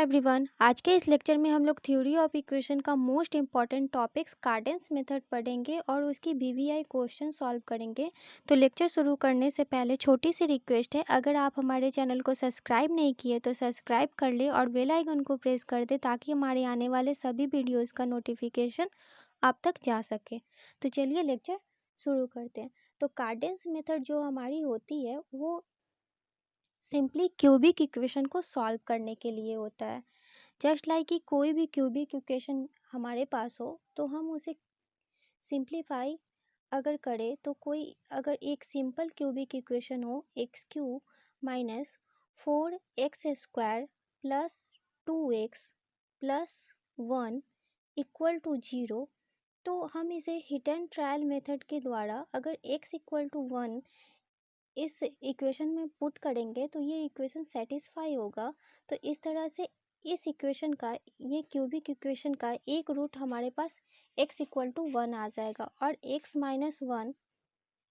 Hi everyone. आज के इस लेक्चर में हम लोग थ्योरी ऑफ इक्वेशन का मोस्ट इम्पॉर्टेंट टॉपिक्स कार्डेंस मेथड पढ़ेंगे और उसकी वीवीआई क्वेश्चन सॉल्व करेंगे। तो लेक्चर शुरू करने से पहले छोटी सी रिक्वेस्ट है, अगर आप हमारे चैनल को सब्सक्राइब नहीं किए तो सब्सक्राइब कर ले और बेल आइकन को प्रेस कर दे ताकि हमारे आने वाले सभी वीडियोज़ का नोटिफिकेशन आप तक जा सके। तो चलिए लेक्चर शुरू करते हैं। तो कार्डेंस मेथड जो हमारी होती है वो सिंपली क्यूबिक इक्वेशन को सॉल्व करने के लिए होता है। जस्ट लाइक कि कोई भी क्यूबिक इक्वेशन हमारे पास हो तो हम उसे सिंप्लीफाई अगर करें तो कोई अगर एक सिंपल क्यूबिक इक्वेशन हो x cube minus 4x² plus 2x plus 1 equal to 0, तो हम इसे हिट एंड ट्रायल मेथड के द्वारा अगर x इक्वल टू 1 इस इक्वेशन में पुट करेंगे तो ये इक्वेशन सेटिस्फाई होगा। तो इस तरह से इस इक्वेशन का, ये क्यूबिक इक्वेशन का एक रूट हमारे पास x इक्वल टू 1 आ जाएगा और x माइनस 1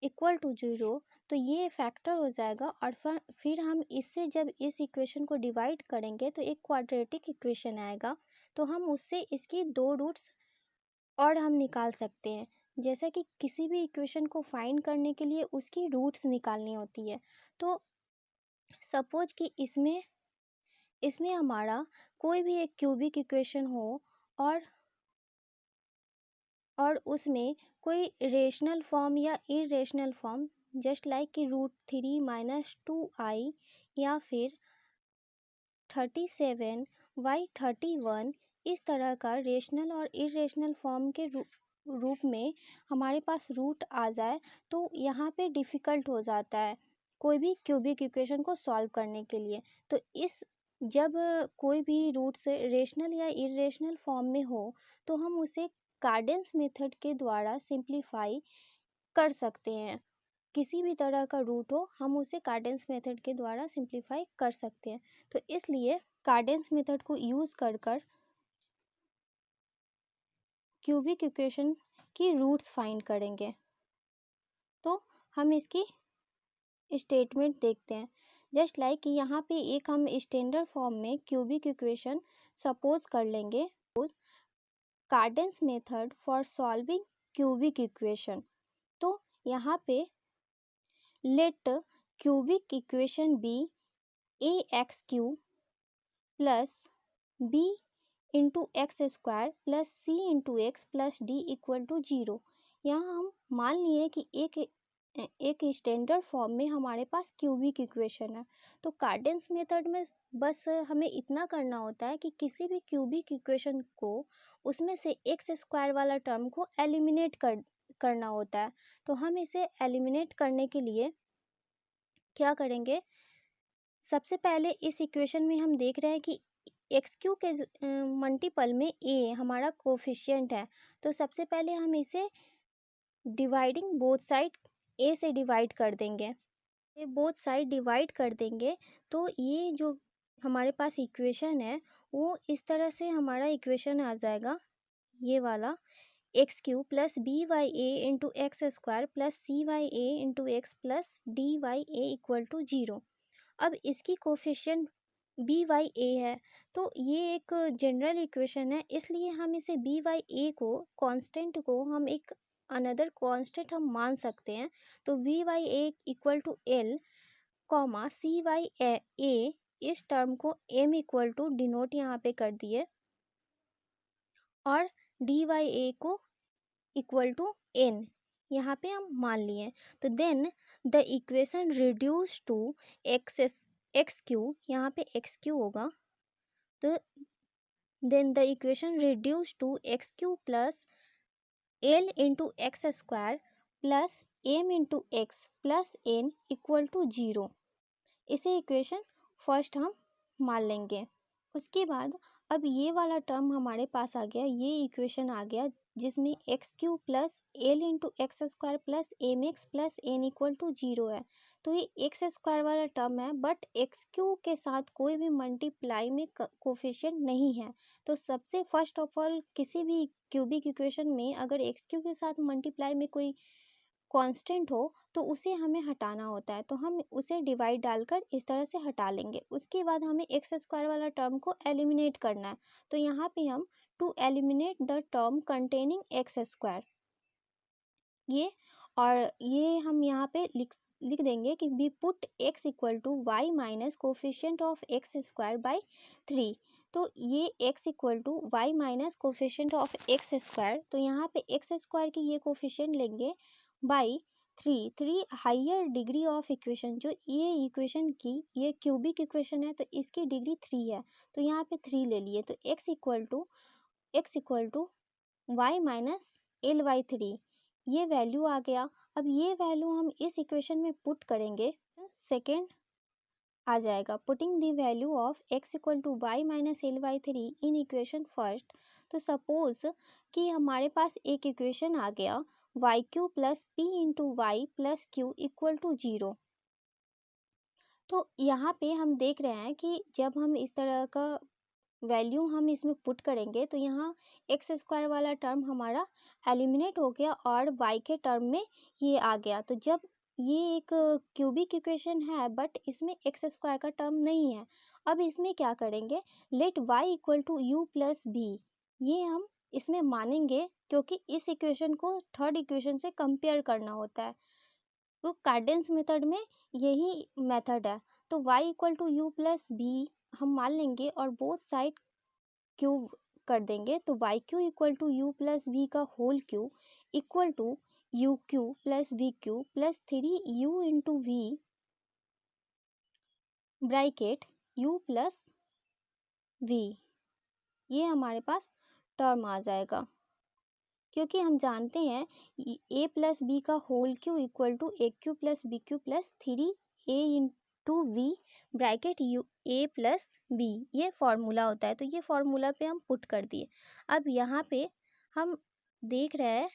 इक्वल टू 0, तो ये फैक्टर हो जाएगा। और फिर हम इससे जब इस इक्वेशन को डिवाइड करेंगे तो एक क्वाड्रेटिक इक्वेशन आएगा। तो हम उससे इसकी दो रूट्स और हम निकाल सकते हैं। जैसा कि किसी भी इक्वेशन को फाइंड करने के लिए उसकी रूट्स निकालनी होती है। तो सपोज कि इसमें इसमें हमारा कोई भी एक क्यूबिक इक्वेशन हो और उसमें कोई रेशनल फॉर्म या इरेशनल फॉर्म, जस्ट लाइक कि √3 - 2i या फिर 37y31, इस तरह का रेशनल और इरेशनल फॉर्म के रूप में हमारे पास रूट आ जाए तो यहाँ पे डिफ़िकल्ट हो जाता है कोई भी क्यूबिक इक्वेशन को सॉल्व करने के लिए। तो इस जब कोई भी रूट्स रेशनल या इरेशनल फॉर्म में हो तो हम उसे कार्डेंस मेथड के द्वारा सिंप्लीफाई कर सकते हैं। किसी भी तरह का रूट हो हम उसे कार्डेंस मेथड के द्वारा सिंप्लीफाई कर सकते हैं। तो इसलिए कार्डेंस मेथड को यूज़ कर कर क्यूबिक इक्वेशन की रूट्स फाइंड करेंगे। तो हम इसकी स्टेटमेंट देखते हैं। जस्ट लाइक कि यहाँ पे एक हम स्टैंडर्ड फॉर्म में क्यूबिक इक्वेशन सपोज कर लेंगे, Cardan's method for solving cubic equation. तो यहाँ पे let cubic equation be ax³ plus b into x² plus c into x plus d equal to 0। यहाँ हम मान लिए कि एक स्टैंडर्ड फॉर्म में हमारे पास क्यूबिक इक्वेशन है। तो कार्डेंस मेथड में बस हमें इतना करना होता है कि किसी भी क्यूबिक इक्वेशन को उसमें से x² वाला टर्म को एलिमिनेट करना होता है। तो हम इसे एलिमिनेट करने के लिए क्या करेंगे, सबसे पहले इस इक्वेशन में हम देख रहे हैं कि x³ के मल्टीपल में a हमारा कोफिशिएंट है। तो सबसे पहले हम इसे डिवाइडिंग बोथ साइड a से डिवाइड कर देंगे। ये बोथ साइड डिवाइड कर देंगे तो ये जो हमारे पास इक्वेशन है वो इस तरह से हमारा इक्वेशन आ जाएगा, ये वाला x³ plus by(a) into x² plus cy(a) into x plus dy(a) equal to 0। अब इसकी कोफिशिएंट by(a) है तो ये एक जनरल इक्वेशन है, इसलिए हम इसे by(a) को कांस्टेंट को हम एक अनदर कांस्टेंट हम मान सकते हैं। तो by(a) equal to l comma cy(a) इस टर्म को m इक्वल टू डिनोट यहाँ पे कर दिए और dy(a) को इक्वल टू n यहाँ पे हम मान लिए। तो then the equation reduce to x³ यहाँ पे x³ होगा। तो then the equation reduce to x³ plus l into x² plus m into x plus n equal to 0। इसे इक्वेशन फर्स्ट हम मान लेंगे। उसके बाद अब ये वाला टर्म हमारे पास आ गया, ये इक्वेशन आ गया जिसमें x³ plus l into x² plus m x plus n equal to 0 है। तो ये x² वाला टर्म है बट x³ के साथ कोई भी मल्टीप्लाई में कोफिशिएंट नहीं है। तो सबसे फर्स्ट ऑफ ऑल किसी भी क्यूबिक इक्वेशन में अगर x³ के साथ मल्टीप्लाई में कोई कांस्टेंट हो तो उसे हमें हटाना होता है, तो हम उसे डिवाइड डालकर इस तरह से हटा लेंगे। उसके बाद हमें एक्स स्क्वायर वाला टर्म को एलिमिनेट करना है, तो यहाँ पे हम to eliminate the term containing x square, ये और ये हम यहाँ पे लिख देंगे कि we put x equal to y minus coefficient of x square by 3। तो ये x equal to y minus coefficient of x square, तो यहाँ पे एक्स स्क्वायर की ये कोफिशियंट लेंगे by 3 higher degree of equation, जो ये इक्वेशन की ये क्यूबिक इक्वेशन है तो इसकी डिग्री 3 है, तो यहाँ पे 3 ले लिए, तो x equal to y minus l by 3, ये वैल्यू आ गया। अब ये वैल्यू हम इस इक्वेशन में पुट करेंगे, सेकेंड आ जाएगा putting the value of x equal to y minus l by 3 in equation first. तो सपोज कि हमारे पास एक इक्वेशन आ गया y cube plus p into y plus q equal to 0। तो यहाँ पे हम देख रहे हैं कि जब हम इस तरह का वैल्यू हम इसमें पुट करेंगे तो यहाँ एक्स स्क्वायर वाला टर्म हमारा एलिमिनेट हो गया और वाई के टर्म में ये आ गया। तो जब ये एक क्यूबिक इक्वेशन है बट इसमें एक्स स्क्वायर का टर्म नहीं है, अब इसमें क्या करेंगे, let y equal to you plus B, ये हम इसमें मानेंगे क्योंकि इस इक्वेशन को थर्ड इक्वेशन से कंपेयर करना होता है, तो कार्डेंस मेथड में यही मेथड है। तो y equal to you plus v हम मान लेंगे और बोथ साइड क्यूब कर देंगे, तो Y cube equal to you plus V का whole cube equal to U cube plus we cube plus 3u into we bracket u plus we, ये हमारे पास टर्म आ जाएगा क्योंकि हम जानते हैं a प्लस बी का whole cube equal to a cube plus B cube plus 3a into we bracket u a plus B, ये फॉर्मूला होता है। तो ये फॉर्मूला पे हम पुट कर दिए। अब यहाँ पे हम देख रहे हैं,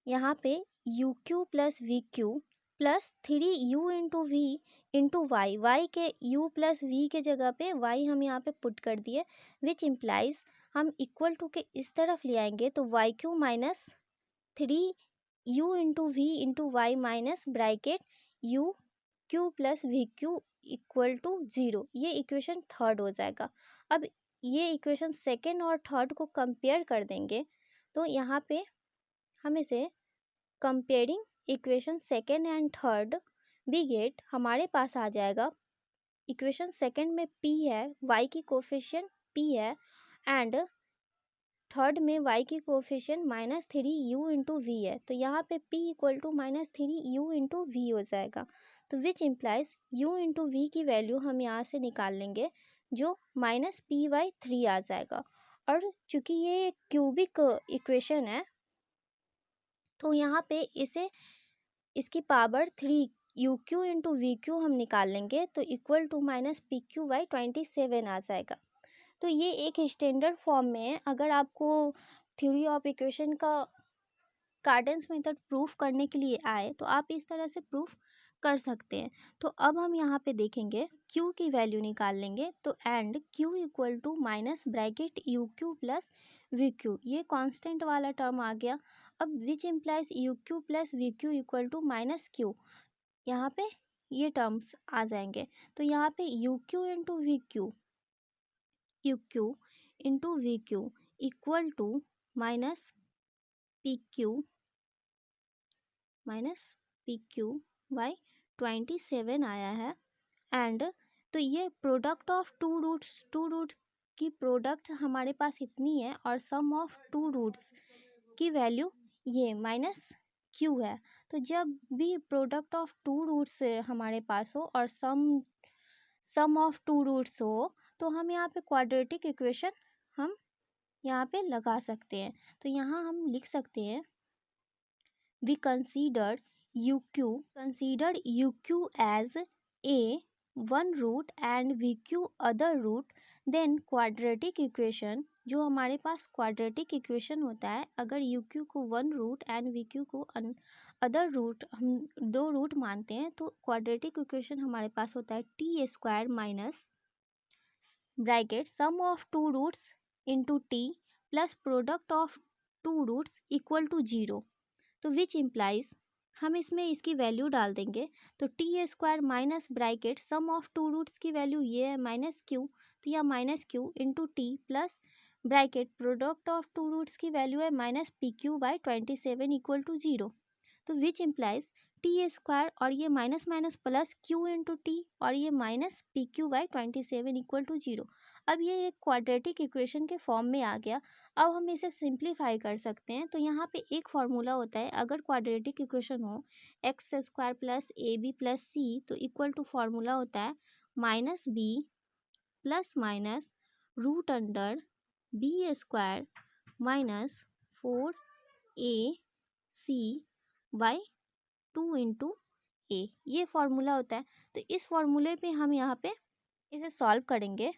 यहाँ पे u cube plus we cube plus 3u into v into y, y के u प्लस वी के जगह पे y हम यहाँ पे पुट कर दिए, विच इम्प्लाइज हम इक्वल टू के इस तरफ ले आएंगे तो Y cube minus 3u into v into y minus bracket u cube plus we Q equal to 0, ये इक्वेशन थर्ड हो जाएगा। अब ये इक्वेशन सेकेंड और थर्ड को कंपेयर कर देंगे, तो यहाँ पे हम इसे comparing equation second and third we get, हमारे पास आ जाएगा इक्वेशन सेकेंड में p है, y की कोफिशिएंट p है एंड थर्ड में y की coefficient minus 3u into v है, तो यहाँ पे p equal to minus 3u into v हो जाएगा। तो which implies u into v की वैल्यू हम यहाँ से निकाल लेंगे जो माइनस पी बाई 3 आ जाएगा। और चूंकि ये क्यूबिक इक्वेशन है तो यहाँ पे इसे इसकी power 3 u Q into v cube हम निकाल लेंगे तो equal to minus p Q by 27 आ जाएगा। तो ये एक स्टैंडर्ड फॉर्म में है। अगर आपको थ्योरी ऑफ इक्वेशन का कार्डेंस मेथड प्रूफ करने के लिए आए तो आप इस तरह से प्रूफ कर सकते हैं। तो अब हम यहाँ पे देखेंगे q की वैल्यू निकाल लेंगे, तो and q equal to minus bracket u cube plus we cube, ये कांस्टेंट वाला टर्म आ गया। अब which implies u cube plus we Q equal to minus q, यहाँ पे ये टर्म्स आ जाएंगे। तो यहाँ पे u Q into v cube, u Q into v Q equal to minus p Q by 27 आया है। एंड तो ये प्रोडक्ट ऑफ टू रूट्स की प्रोडक्ट हमारे पास इतनी है और सम ऑफ टू रूट्स की वैल्यू ये माइनस क्यू है। तो जब भी प्रोडक्ट ऑफ टू रूट्स हमारे पास हो और सम ऑफ टू रूट्स हो तो हम यहाँ पे क्वाड्रेटिक इक्वेशन हम यहाँ पे लगा सकते हैं। तो यहाँ हम लिख सकते हैं we considered UQ as a one root and VQ other root, then quadratic equation, जो हमारे पास क्वाड्रेटिक इक्वेशन होता है, अगर UQ को वन रूट एंड VQ को अदर रूट हम दो रूट मानते हैं तो क्वाड्रेटिक इक्वेशन हमारे पास होता है t square minus bracket sum of two roots into t plus product of two roots equal to 0। तो विच इम्प्लाइज हम इसमें इसकी वैल्यू डाल देंगे। तो t square minus bracket sum of two roots की वैल्यू ये है माइनस क्यू, तो यह minus q into t plus bracket product of two roots की वैल्यू है minus p Q by 27 equal to 0। तो विच इम्प्लाइज टी स्क्वायर और ये minus minus plus q into t और ये minus p Q by 27 equal to 0। अब ये एक क्वाड्रेटिक इक्वेशन के फॉर्म में आ गया। अब हम इसे सिंप्लीफाई कर सकते हैं। तो यहाँ पे एक फार्मूला होता है, अगर क्वाड्रेटिक इक्वेशन हो X square plus A B plus C तो इक्वल टू फार्मूला होता है minus B plus minus root under B square minus 4 C by 2 into A, ये फॉर्मूला होता है। तो इस फॉर्मूले पे हम यहाँ पे इसे सॉल्व करेंगे।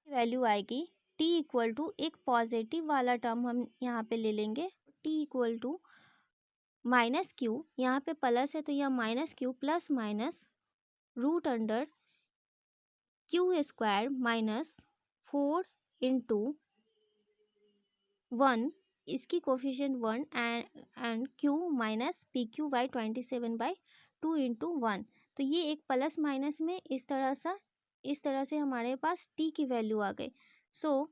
वैल्यू आएगी t इक्वल टू एक पॉजिटिव वाला टर्म हम यहाँ पे ले लेंगे, t equal to minus q, यहाँ पे प्लस है तो यह minus q plus minus root under q square minus 4 into 1, इसकी coefficient 1 and q minus p Q by 27/2 into 1। तो ये एक प्लस माइनस में इस तरह से हमारे पास t की वैल्यू आ गई। सो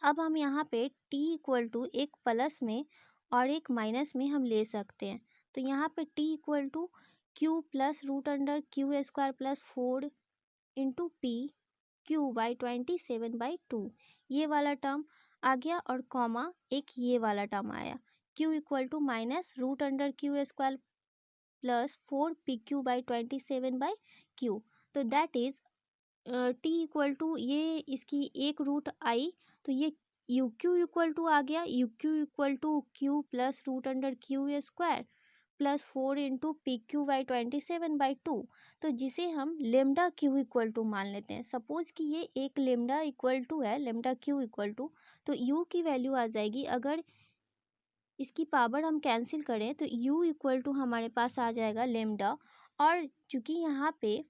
अब हम यहाँ पे t इक्वल टू एक प्लस में और एक माइनस में हम ले सकते हैं। तो यहाँ पे t equal to q plus root under q square plus 4 into p Q by 27/2, ये वाला टर्म आ गया और कॉमा एक ये वाला टर्म आया, q equal to minus root under q square plus 4 p Q by 27/q। तो that is t equal to ये इसकी एक रूट आई तो ये यू क्यू इक्वल टू आ गया, u q equal to q plus root under q square plus 4 into p Q by 27/2, तो जिसे हम लेमडा क्यू इक्वल टू मान लेते हैं। सपोज कि ये एक लेमडा इक्वल टू है, लेमडा क्यू इक्वल टू, तो यू की वैल्यू आ जाएगी, अगर इसकी पावर हम कैंसिल करें तो u इक्वल टू हमारे पास आ जाएगा लेमडा। और चूंकि यहाँ पे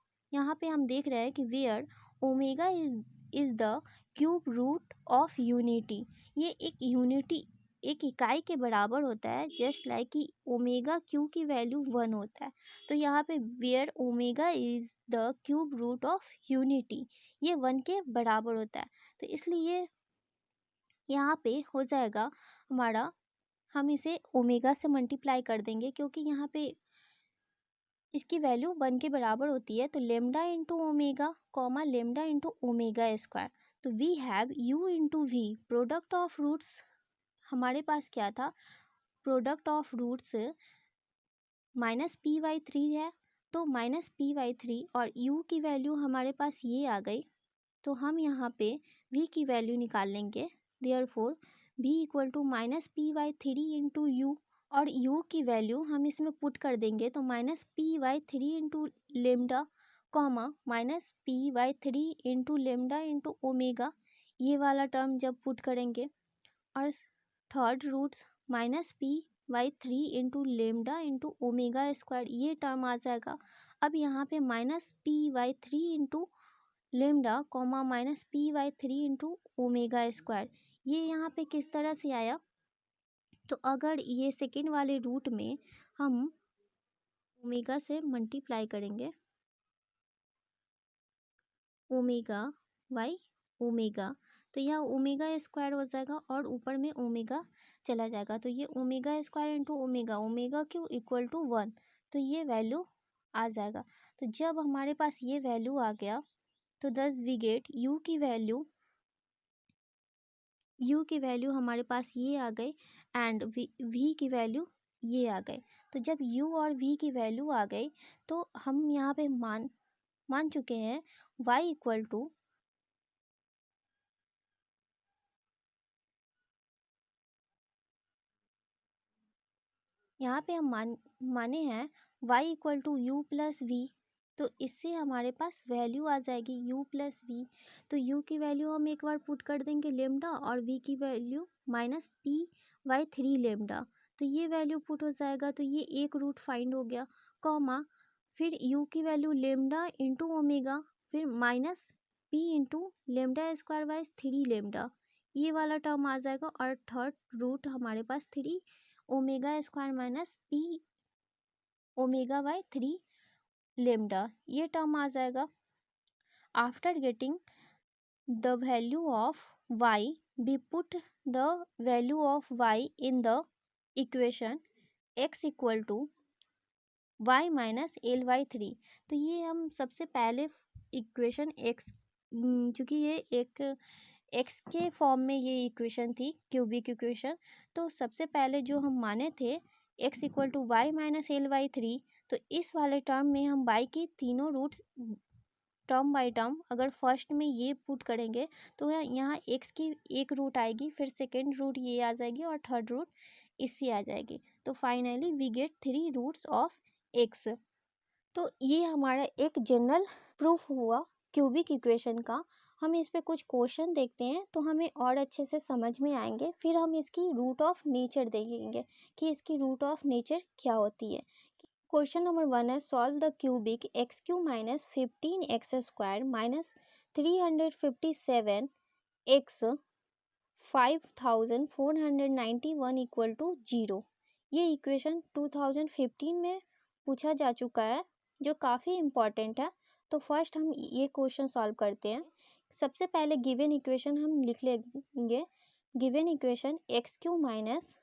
हम देख रहे हैं कि where omega is the cube root of unity, ये एक इकाई के बराबर होता है, जस्ट लाइक कि ओमेगा क्यू की वैल्यू 1 होता है। तो यहाँ पे where omega is the cube root of unity, ये 1 के बराबर होता है। तो इसलिए यहाँ पे हो जाएगा हमारा, हम इसे ओमेगा से मल्टीप्लाई कर देंगे क्योंकि यहाँ पे इसकी वैल्यू 1 के बराबर होती है। तो lambda into omega comma lambda into omega square, तो we have u into V product of roots, हमारे पास क्या था, product of roots minus P by 3 है, तो माइनस पी बाई 3 और u की वैल्यू हमारे पास ये आ गई। तो हम यहाँ पे v की वैल्यू निकाल लेंगे, therefore v equal to minus P by 3 into u, और u की वैल्यू हम इसमें पुट कर देंगे तो minus P by 3 into lambda comma minus P by 3 into lambda into omega, ये वाला टर्म जब पुट करेंगे, और third roots minus P by 3 into lambda into omega square, ये टर्म आ जाएगा। अब यहाँ पे minus P by 3 into lambda comma minus P by 3 into omega square, ये यहाँ पे किस तरह से आया, तो अगर ये सेकेंड वाले रूट में हम ओमेगा से मल्टीप्लाई करेंगे, ओमेगा बाई ओमेगा, तो यह ओमेगा स्क्वायर हो जाएगा और ऊपर में ओमेगा चला जाएगा, तो ये omega square into omega, omega q equal to 1, तो ये वैल्यू आ जाएगा। तो जब हमारे पास ये वैल्यू आ गया तो दस वी गेट u की वैल्यू हमारे पास ये आ गई एंड v की वैल्यू ये आ गई। तो जब u और v की वैल्यू आ गई तो हम यहाँ पे मान चुके हैं y इक्वल टू, यहाँ पे हम माने हैं y equal to you plus v, तो इससे हमारे पास वैल्यू आ जाएगी u प्लस वी। तो u की वैल्यू हम एक बार पुट कर देंगे लेमडा और v की value minus P by 3 lambda, तो ये वैल्यू पुट हो जाएगा, तो ये एक रूट फाइंड हो गया, कॉमा फिर u की वैल्यू लेमडा इंटू ओमेगा फिर minus P into lambda square by 3 lambda, ये वाला टर्म आ जाएगा, और थर्ड रूट हमारे पास 3 omega square minus P omega by 3 lambda, ये टर्म आ जाएगा। After getting the value of y, we put the value of y in the equation x equal to y minus l by 3। तो ये हम सबसे पहले equation x, चूँकि ये एक x के फॉर्म में ये इक्वेशन थी, क्यूबिक इक्वेशन, तो सबसे पहले जो हम माने थे x equal to y minus l by 3, तो इस वाले टर्म में हम y की तीनों रूट्स टर्म बाय टर्म अगर फर्स्ट में ये पुट करेंगे तो यहाँ x की एक रूट आएगी, फिर सेकेंड रूट ये आ जाएगी और थर्ड रूट इससे आ जाएगी। तो finally we get 3 roots of x। तो ये हमारा एक जनरल प्रूफ हुआ क्यूबिक इक्वेशन का। हम इस पे कुछ क्वेश्चन देखते हैं तो हमें और अच्छे से समझ में आएंगे। फिर हम इसकी रूट ऑफ नेचर देखेंगे कि इसकी रूट ऑफ नेचर क्या होती है। क्वेश्चन नंबर 1 है, solve the cubic x q minus 15x square minus 357 x 5491 equal to 0। ये इक्वेशन 2015 में पूछा जा चुका है, जो काफ़ी इम्पॉर्टेंट है। तो फर्स्ट हम ये क्वेश्चन सॉल्व करते हैं। सबसे पहले गिवन इक्वेशन हम लिख लेंगे। Given equation x q minus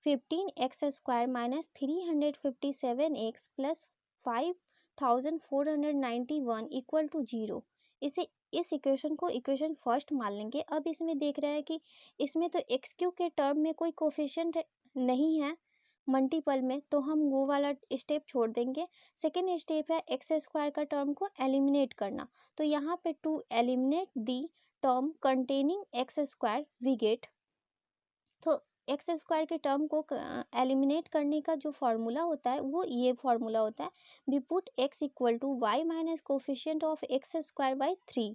15x square minus 357x plus 5491 equal to 0। इस इक्वेशन को इक्वेशन फर्स्ट मान लेंगे। अब इसमें देख रहे हैं कि इसमें तो एक्स क्यू के टर्म में कोई कोफिशिएंट नहीं है मल्टीपल में, तो हम वो वाला स्टेप छोड़ देंगे। सेकेंड स्टेप है एक्स स्क्वायर का टर्म को एलिमिनेट करना। तो यहाँ पे to eliminate the term containing x square we get, तो एक्स स्क्वायर के टर्म को एलिमिनेट करने का जो फॉर्मूला होता है वो ये फॉर्मूला होता है, we put x equal to y minus coefficient of x square by 3।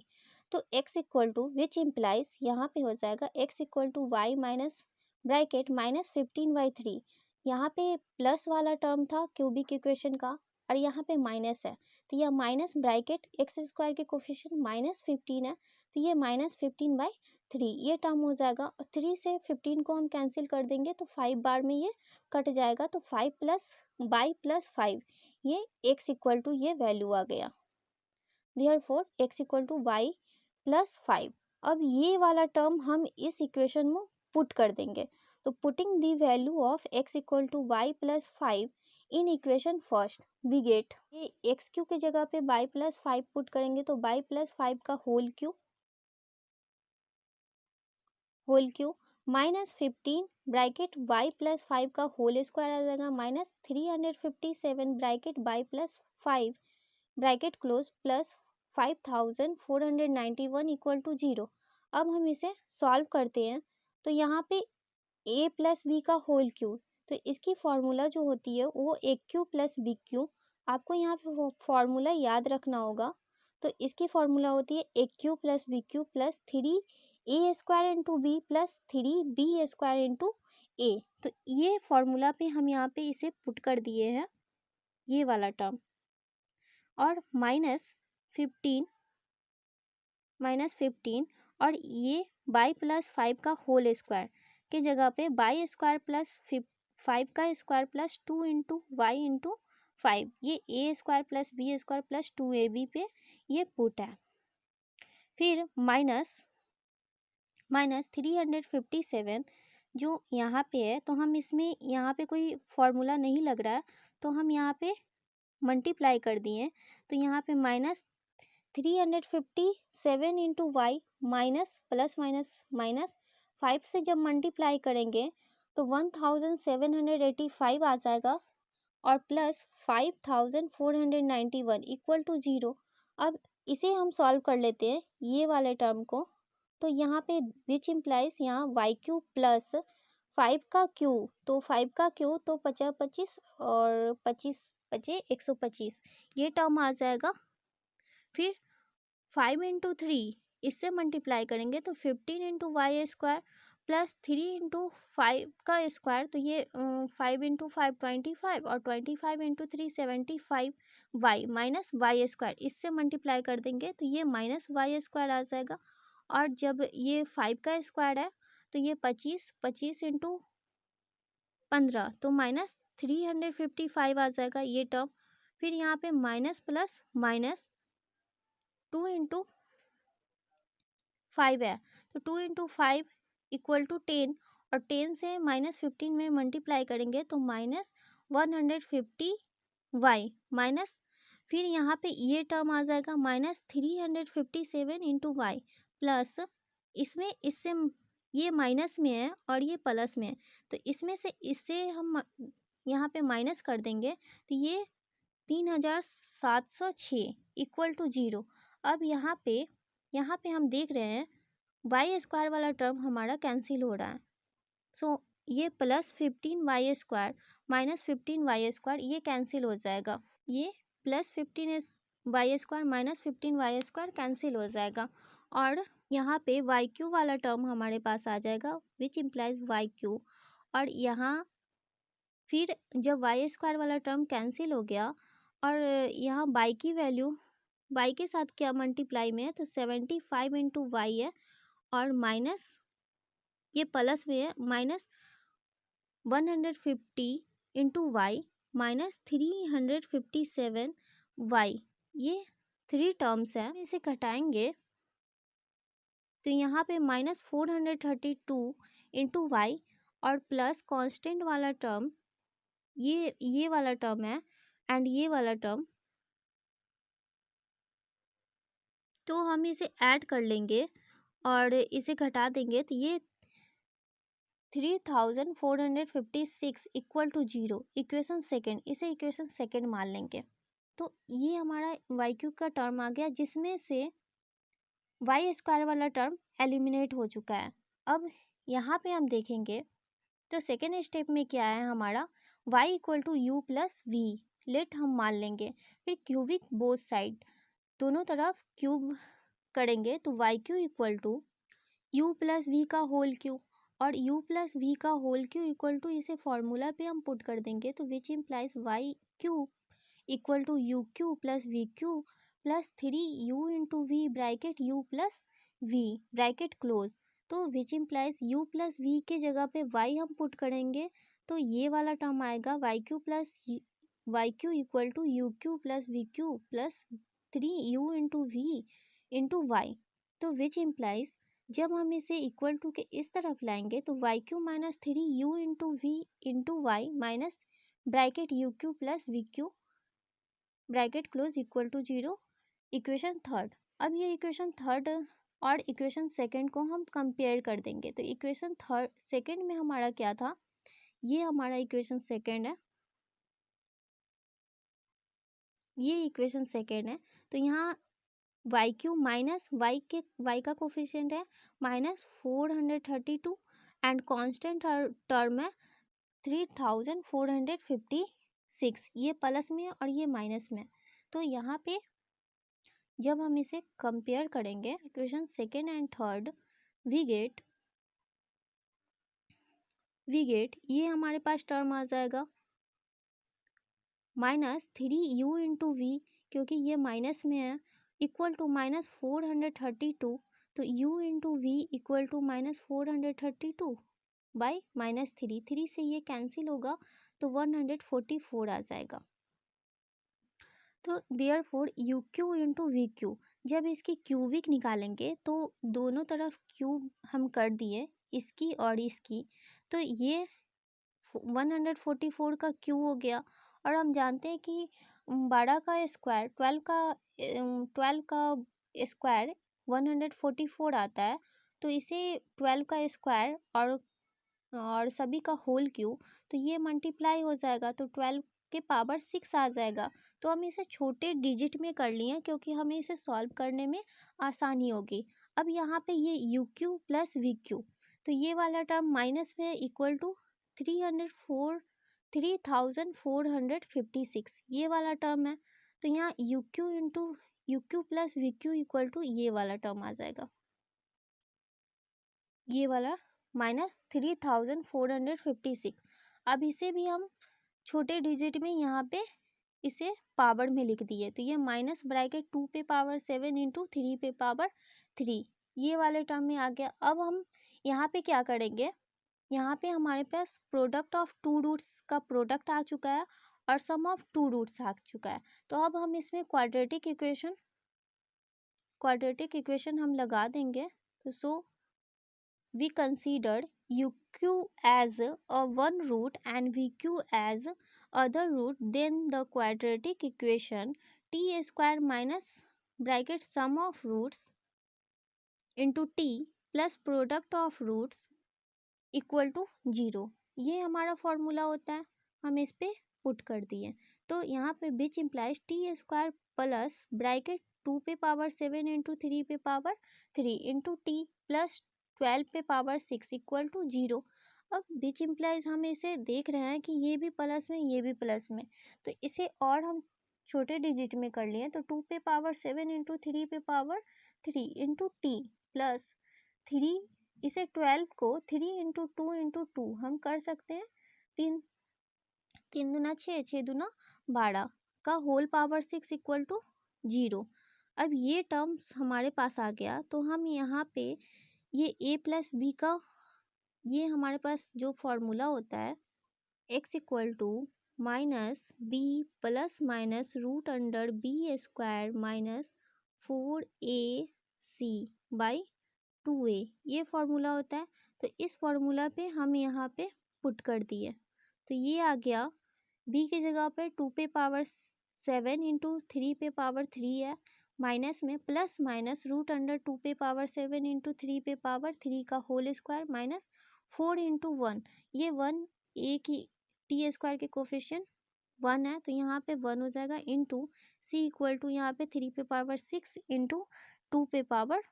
तो x equal to which implies यहाँ पे हो जाएगा x equal to y minus bracket minus 15/3। यहाँ पे प्लस वाला टर्म था क्यूबिक इक्वेशन का और यहाँ पे माइनस है, तो यह माइनस ब्रैकेट एक्स स्क्वायर के कोफिशिएंट -15 है, तो ये -15/3 ये टर्म हो जाएगा। 3 से 15 को हम कैंसिल कर देंगे तो 5 बार में ये कट जाएगा, तो 5 प्लस बाई प्लस 5 ये x इक्वल टू ये वैल्यू आ गया। Therefore x equal to Y plus 5। अब ये वाला टर्म हम इस इक्वेशन में पुट कर देंगे। तो putting the value of x equal to Y plus 5 in equation first we get, ये एक्स क्यू की जगह पे y प्लस 5 पुट करेंगे तो y प्लस 5 का whole q minus 15 bracket y plus 5 का होल स्क्वायर आ जाएगा minus 357 bracket y plus 5 bracket close plus 5491 equal to 0। अब हम इसे सॉल्व करते हैं। तो यहाँ पे a प्लस बी का होल क्यू, तो इसकी फॉर्मूला जो होती है वो ए क्यू प्लस बी क्यू, आपको यहाँ पे फॉर्मूला याद रखना होगा। तो इसकी फॉर्मूला होती है A cube plus B cube plus 3a square into B plus 3b square into A. तो ये फॉर्मूला पे हम यहाँ पे इसे पुट कर दिए हैं, ये वाला टर्म, और -15 और ये y प्लस 5 का होल स्क्वायर की जगह पे y स्क्वायर प्लस 5 का square plus 2 into y into 5, ये a square plus b square plus 2ab पे ये पुट है। फिर माइनस 357 जो यहाँ पे है, तो हम इसमें यहाँ पे कोई फॉर्मूला नहीं लग रहा है, तो हम यहाँ पे मल्टीप्लाई कर दिए। तो यहाँ पे -357 into y minus plus minus minus 5 से जब मल्टीप्लाई करेंगे तो 1785 आ जाएगा और प्लस 5491 इक्वल टू 0। अब इसे हम सॉल्व कर लेते हैं ये वाले टर्म को। तो यहाँ पे विच इम्प्लाइज यहाँ वाई क्यू प्लस 5 का क्यू, तो 5 का क्यू तो 50 25 और 25 बचे 125, ये टर्म आ जाएगा। फिर 5 इंटू 3 इससे मल्टीप्लाई करेंगे तो 15 into y square plus 3 into 5 का स्क्वायर, तो ये 5 इंटू 5 25 और 25 into 3 75 y minus y square, इससे मल्टीप्लाई कर देंगे तो ये माइनस वाई स्क्वायर आ जाएगा। और जब ये 5 का स्क्वायर है तो ये 25 इंटू 15, तो -355 आ जाएगा ये टर्म। फिर यहाँ पे माइनस प्लस माइनस 2 इंटू 5 है, तो 2 इंटू 5 इक्वल टू 10, और 10 से -15 में मल्टीप्लाई करेंगे तो -150 y माइनस, फिर यहाँ पे ये टर्म आ जाएगा -357 इंटू वाई प्लस, इसमें इससे ये माइनस में है और ये प्लस में है, तो इसमें से इससे हम यहाँ पे माइनस कर देंगे तो ये 3706 इक्वल टू 0। अब यहाँ पे हम देख रहे हैं वाई स्क्वायर वाला टर्म हमारा कैंसिल हो रहा है। सो ये +15 y² -15 y² ये कैंसिल हो जाएगा, ये +15 y² -15 y² कैंसिल हो जाएगा, और यहाँ पे YQ वाला टर्म हमारे पास आ जाएगा विच इम्प्लाइज YQ। और यहाँ फिर जब y² वाला टर्म कैंसिल हो गया और यहाँ y की वैल्यू y के साथ क्या मल्टीप्लाई में है, तो 75 इंटू वाई है, और माइनस ये प्लस में है -150 इंटू वाई -357 y, ये 3 टर्म्स हैं। इसे घटाएंगे तो यहाँ पे -432 इंटू वाई और प्लस कांस्टेंट वाला टर्म, ये वाला टर्म है एंड ये वाला टर्म, तो हम इसे ऐड कर लेंगे और इसे घटा देंगे तो ये 3456 इक्वल टू 0, इक्वेशन सेकेंड, इसे इक्वेशन सेकेंड मान लेंगे। तो ये हमारा YQ का टर्म आ गया, जिसमें से y² वाला टर्म एलिमिनेट हो चुका है। अब यहाँ पे हम देखेंगे तो सेकेंड स्टेप में क्या है हमारा, y equal to you plus v, let हम मान लेंगे, फिर क्यूबिक बोथ साइड, दोनों तरफ क्यूब करेंगे तो YQ equal to u plus V का होल क्यू, और u प्लस वी का होल क्यू इक्वल टू, इसे फॉर्मूला पे हम पुट कर देंगे तो which implies YQ equal to UQ plus VQ plus 3u into we bracket u plus V bracket close, तो which implies u plus we के जगह पे y हम पुट करेंगे तो ये वाला टर्म आएगा YQ equal to UQ plus VQ plus 3u into v into y, तो विच इम्प्लाइज जब हम इसे इक्वल टू के इस तरफ लाएंगे तो YQ minus 3u into v into y minus bracket UQ plus VQ bracket close equal to 0, equation third. अब ये इक्वेशन थर्ड और इक्वेशन सेकंड को हम कंपेयर कर देंगे, तो इक्वेशन थर्ड सेकंड में हमारा क्या था, ये हमारा इक्वेशन सेकंड है, ये इक्वेशन सेकंड है, तो यहाँ YQ माइनस y का कोफिशिएंट है -432 एंड कांस्टेंट टर्म है 3456, ये प्लस में और ये माइनस में, तो यहाँ पे जब हम इसे कंपेयर करेंगे equation second and third, we get ये हमारे पास टर्म आ जाएगा -3u इंटू वी, क्योंकि ये माइनस में है, इक्वल टू -432, तो u into we equal to -432 by -3 से ये कैंसिल होगा तो 144 आ जाएगा। तो देयरफॉर UQ इंटू VQ, जब इसकी क्यूबिक निकालेंगे तो दोनों तरफ क्यूब हम कर दिए, इसकी और इसकी, तो ये 144 का क्यू हो गया, और हम जानते हैं कि 12 का स्क्वायर 12 का स्क्वायर 144 आता है, तो इसे 12 का स्क्वायर और सभी का होल क्यू, तो ये मल्टीप्लाई हो जाएगा तो 12 के पावर 6 आ जाएगा। तो हम इसे छोटे डिजिट में कर लिए क्योंकि हमें इसे सॉल्व करने में आसानी होगी। अब यहाँ पे ये UQ प्लस VQ, तो ये वाला टर्म माइनस में इक्वल टू 3456, ये वाला टर्म है, तो यहाँ UQ plus VQ equal to ये वाला टर्म आ जाएगा, ये वाला -3456। अब इसे भी हम छोटे डिजिट में यहाँ पे इसे पावर में लिख दिए, तो ये माइनस ब्रैकेट 2 पे पावर 7 इंटू 3 पे पावर 3, ये वाले टर्म में आ गया। अब हम यहाँ पे क्या करेंगे, यहाँ पे हमारे पास प्रोडक्ट ऑफ टू रूट्स का प्रोडक्ट आ चुका है और सम ऑफ टू रूट्स आ चुका है। तो अब हम इसमें क्वाड्रेटिक इक्वेशन हम लगा देंगे। तो सो we considered uq as a one root and vq as other root, then the quadratic equation t square minus bracket sum of roots into t plus product of roots equal to 0। ये हमारा formula होता है, हम इस पे put कर दिए। तो यहाँ पे विच implies t square plus bracket 2 पे पावर 7 इंटू 3 पे पावर 3 इंटू टी प्लस 12 पे पावर 6 इक्वल टू 0। अब विच इम्प्लाइज हम इसे देख रहे हैं कि ये भी प्लस में ये भी प्लस में, तो इसे और हम छोटे डिजिट में कर लिए। तो 2 पे पावर 7 इंटू 3 पे पावर 3 इंटू टी प्लस 3, इसे 12 को 3 इंटू 2 हम कर सकते हैं 3 3 दूना 6 6 दूना 12 का होल पावर 6 इक्वल टू 0। अब ये टर्म्स हमारे पास आ गया। तो हम यहाँ पे ये a प्लस बी का ये हमारे पास जो फॉर्मूला होता है x equal to minus B plus minus root under B square minus 4ac by 2a, ये फॉर्मूला होता है। तो इस फॉर्मूला पे हम यहाँ पे पुट कर दिए। तो ये आ गया b की जगह पे 2 पे पावर 7 इंटू 3 पे पावर 3 है, माइनस में प्लस माइनस रूट अंडर 2 पे पावर 7 इंटू 3 पे पावर 3 का होल स्क्वायर माइनस 4 इंटू 1, ये 1 a की टी स्क्वायर के कोफिशिएंट 1 है, तो यहाँ पे 1 हो जाएगा इंटू c इक्वल टू यहाँ पे 3 पे पावर 6 इंटू 2 पे पावर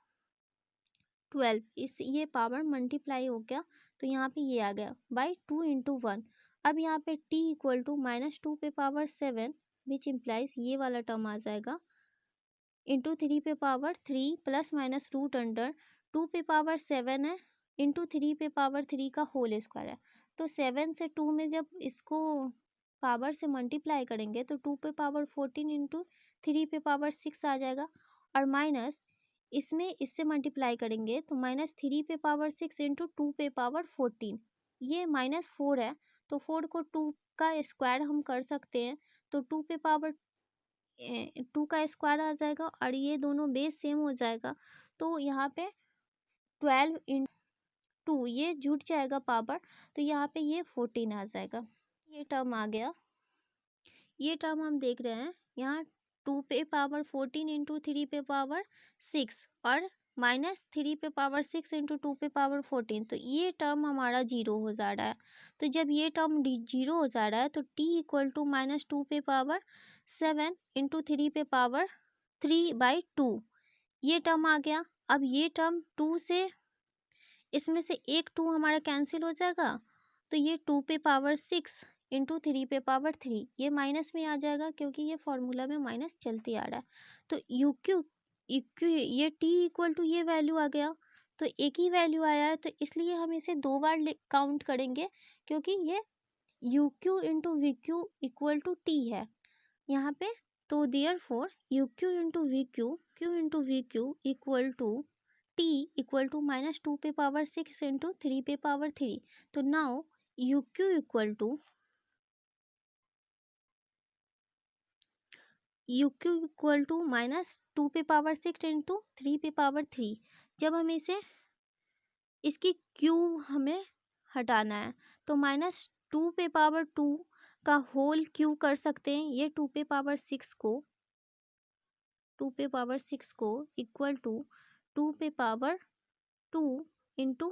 12, इस ये पावर मल्टीप्लाई हो गया। तो यहाँ पे ये आ गया बाई 2 इंटू 1। अब यहाँ पे t इक्वल टू माइनस 2 पे पावर 7 विच इम्प्लाइज ये वाला टर्म आ जाएगा इंटू 3 पे power 3 plus minus root under 2 पे पावर 7 है इंटू 3 पे पावर 3 का होल स्क्वायर है। तो 7 से 2 में जब इसको पावर से मल्टीप्लाई करेंगे तो 2 पे पावर 14 इंटू 3 पे पावर 6 आ जाएगा, और माइनस इसमें इससे मल्टीप्लाई करेंगे तो माइनस 3 पे पावर 6 इंटू 2 पे पावर 14, ये माइनस 4 है। तो 4 को 2 का स्क्वायर हम कर सकते हैं, तो 2 पे पावर 2 का स्क्वायर आ जाएगा और ये दोनों बेस सेम हो जाएगा। तो यहाँ पे 12 इन 2 ये जुट जाएगा पावर, तो यहाँ पे ये 14 आ जाएगा। ये टर्म आ गया। ये टर्म हम देख रहे हैं यहाँ 2 पे पावर 14 इंटू 3 पे पावर 6 और माइनस 3 पे पावर 6 इंटू 2 पे पावर 14, तो ये टर्म हमारा जीरो हो जा रहा है। तो जब ये टर्म जीरो हो जा रहा है तो t इक्वल टू माइनस 2 पे पावर 7 इंटू 3 पे पावर 3 बाई 2, ये टर्म आ गया। अब ये टर्म 2 से इसमें से एक 2 हमारा कैंसिल हो जाएगा, तो ये 2 पे पावर 6 इंटू 3 पे पावर 3 ये माइनस में आ जाएगा क्योंकि ये फॉर्मूला में माइनस चलती आ रहा है। तो यू क्यू ये टी इक्वल टू ये वैल्यू आ गया, तो एक ही वैल्यू आया है, तो इसलिए हम इसे दो बार काउंट करेंगे क्योंकि ये u Q into v Q equal to t है यहाँ पे। तो therefore u Q into v Q equal to t equal to minus 2 पे पावर 6 इंटू 3 पे पावर 3। तो now u q equal to minus 2 पे पावर 6 इंटू 3 पे power 3। जब हम इसे इसकी क्यू हमें हटाना है तो माइनस 2 पे पावर 2 का होल क्यू कर सकते हैं, ये 2 पे पावर 6 को इक्वल टू 2 पे पावर 2 इंटू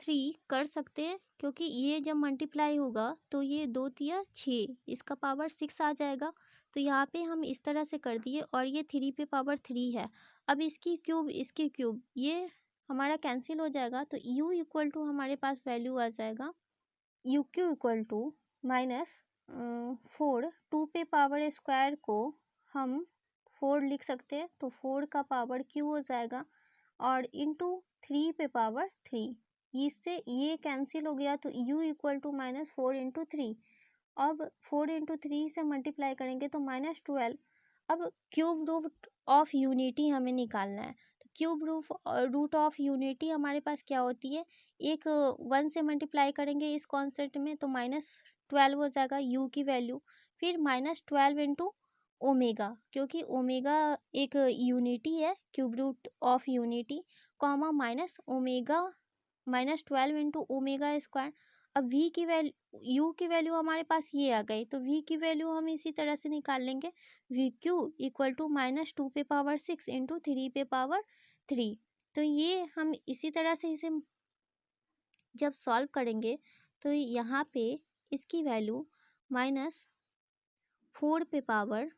3 कर सकते हैं, क्योंकि ये जब मल्टीप्लाई होगा तो ये 2 तिया 6, इसका पावर 6 आ जाएगा। तो यहाँ पे हम इस तरह से कर दिए और ये 3 पे पावर 3 है। अब इसकी क्यूब ये हमारा कैंसिल हो जाएगा, तो u इक्वल टू हमारे पास वैल्यू आ जाएगा u q equal to minus 4, 2 पे पावर स्क्वायर को हम 4 लिख सकते हैं, तो 4 का पावर क्यू हो जाएगा और इंटू 3 पे पावर 3, इससे ये कैंसिल हो गया, तो u equal to minus 4 into 3। अब 4 इंटू 3 से मल्टीप्लाई करेंगे तो माइनस 12। अब क्यूब रूट ऑफ यूनिटी हमें निकालना है, तो क्यूब रूट ऑफ यूनिटी हमारे पास क्या होती है, एक 1 से मल्टीप्लाई करेंगे इस कॉन्सेप्ट में तो -12 हो जाएगा यू की वैल्यू, फिर -12 इंटू ओमेगा, क्योंकि ओमेगा एक यूनिटी है, cube root of unity, comma minus omega -12 into omega square. अब v की वैल्यू, u की वैल्यू हमारे पास ये आ गई, तो v की वैल्यू हम इसी तरह से निकाल लेंगे, वी क्यू इक्वल टू -2 पे पावर 6 इंटू 3 पे पावर 3। तो ये हम इसी तरह से इसे जब सॉल्व करेंगे तो यहाँ पे इसकी वैल्यू -4 पे पावर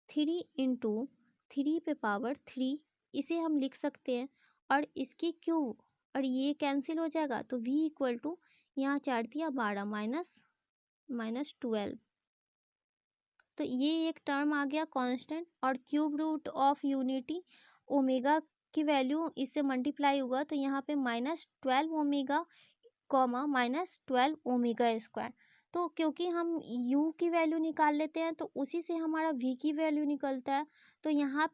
3 इंटू 3 पे पावर 3 इसे हम लिख सकते हैं, और इसकी क्यूब और ये कैंसिल हो जाएगा, तो v इक्वल टू यहाँ 4 दिया 12 -12, तो ये एक टर्म आ गया कांस्टेंट, और cube root of unity omega की वैल्यू इससे मल्टीप्लाई होगा, तो यहाँ पे -12 ओमेगा कॉमा -12 ओमेगा स्क्वायर। तो क्योंकि हम u की वैल्यू निकाल लेते हैं तो उसी से हमारा v की वैल्यू निकलता है, तो यहाँ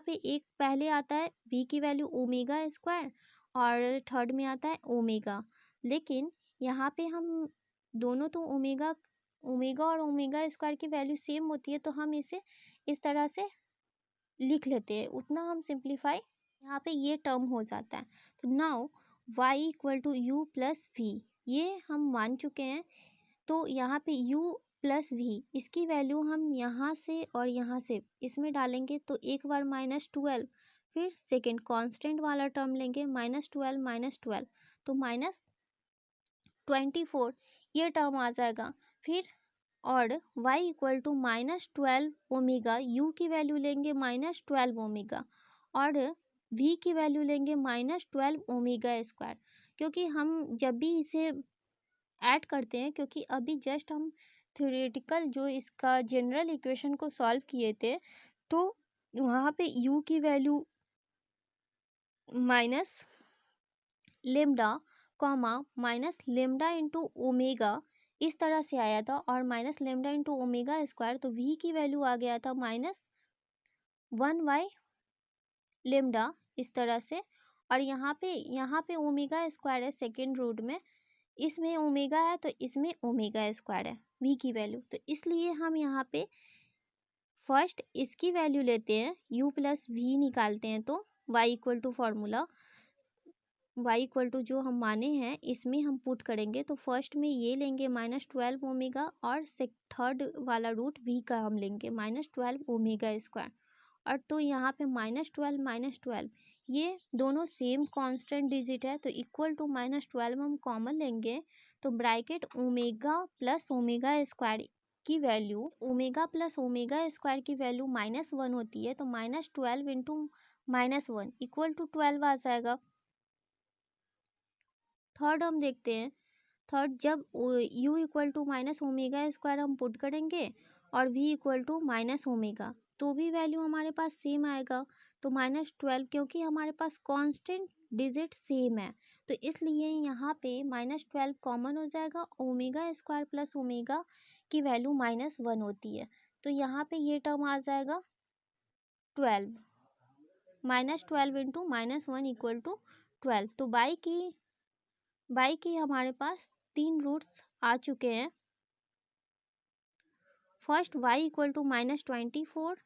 पे एक पहले आता है v की वैल्यू ओमेगा स्क्वायर, और थर्ड में आता है ओमेगा, लेकिन यहाँ पे हम दोनों तो ओमेगा ओमेगा और ओमेगा स्क्वायर की वैल्यू सेम होती है, तो हम इसे इस तरह से लिख लेते हैं, उतना हम सिंप्लीफाई यहाँ पे ये टर्म हो जाता है। तो now y equal to you plus we, ये हम मान चुके हैं, तो यहाँ पे u प्लस वी इसकी वैल्यू हम यहाँ से और यहाँ से इसमें डालेंगे, तो एक बार -12, फिर सेकेंड कांस्टेंट वाला टर्म लेंगे -12 तो -24 ये टर्म आ जाएगा, फिर और y equal to -12 omega, u की वैल्यू लेंगे -12 ओमेगा, और v की वैल्यू लेंगे -12 ओमेगा स्क्वायर, क्योंकि हम जब भी इसे ऐड करते हैं, क्योंकि अभी जस्ट हम थ्योरेटिकल जो इसका जनरल इक्वेशन को सॉल्व किए थे, तो वहाँ पे u की value minus lambda comma minus lambda into omega इस तरह से आया था, और minus lambda into omega square, तो v की वैल्यू आ गया था -1 लेमडा इस तरह से, और यहाँ पे ओमेगा स्क्वायर है सेकेंड रूट में, इसमें ओमेगा है तो इसमें ओमेगा स्क्वायर है v की वैल्यू, तो इसलिए हम यहाँ पे फर्स्ट इसकी वैल्यू लेते हैं u प्लस वी निकालते हैं, तो y equal to formula y equal to जो हम माने हैं इसमें हम पुट करेंगे, तो फर्स्ट में ये लेंगे -12 ओमेगा, और थर्ड वाला रूट v का हम लेंगे -12 ओमेगा स्क्वायर, और तो यहाँ पे -12 ये दोनों सेम कांस्टेंट डिजिट है, तो इक्वल टू -12 हम कॉमन लेंगे, तो bracket omega plus omega square की value omega plus omega square की वैल्यू -1 होती है, तो -12 इंटू -1 इक्वल टू 12 आ जाएगा। थर्ड हम देखते हैं, थर्ड जब u equal to minus omega square हम पुट करेंगे और v equal to minus omega, तो भी वैल्यू हमारे पास सेम आएगा, तो -12, क्योंकि हमारे पास कांस्टेंट डिजिट सेम है, तो इसलिए यहाँ पे -12 कॉमन हो जाएगा, ओमेगा स्क्वायर प्लस ओमेगा की वैल्यू -1 होती है, तो यहाँ पे ये टर्म आ जाएगा 12, -12 इंटू -1 इक्वल टू 12, तो बाई की हमारे पास 3 रूट्स आ चुके हैं, first y equal to -24,